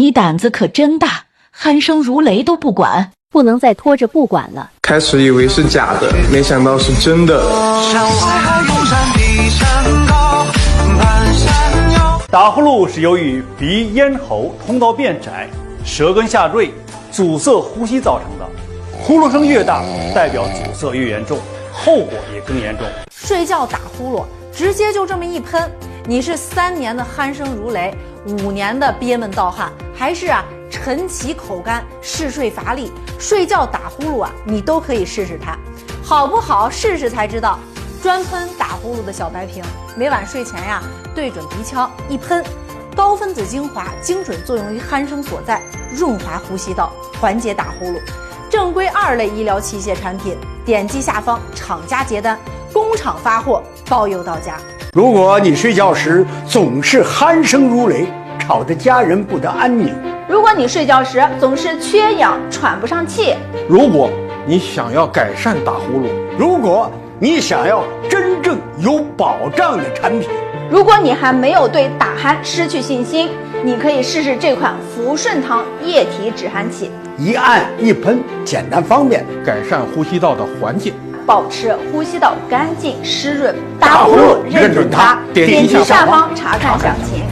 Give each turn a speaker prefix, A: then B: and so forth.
A: 你胆子可真大，鼾声如雷都不管。
B: 不能再拖着不管了。
C: 开始以为是假的，没想到是真的。
D: 打呼噜是由于鼻咽喉通道变窄，舌根下坠，阻塞呼吸造成的。呼噜声越大，代表阻塞越严重，后果也更严重。
E: 睡觉打呼噜，直接就这么一喷，你是3年的鼾声如雷，5年的憋闷盗汗，还是晨起口干、嗜睡乏力、睡觉打呼噜你都可以试试它，好不好？试试才知道。专喷打呼噜的小白瓶，每晚睡前对准鼻腔一喷，高分子精华精准作用于鼾声所在，润滑呼吸道，缓解打呼噜。正规2类医疗器械产品，点击下方厂家结单，工厂发货，包邮到家。
F: 如果你睡觉时总是鼾声如雷，吵得家人不得安宁；
G: 如果你睡觉时总是缺氧、喘不上气；
H: 如果你想要改善打呼噜；
F: 如果你想要真正有保障的产品；
G: 如果你还没有对打鼾失去信心，你可以试试这款福顺堂液体止鼾器，
F: 一按一喷，简单方便，
H: 改善呼吸道的环境，
G: 保持呼吸道干净湿润。打呼噜认准它，点击下方查看详情。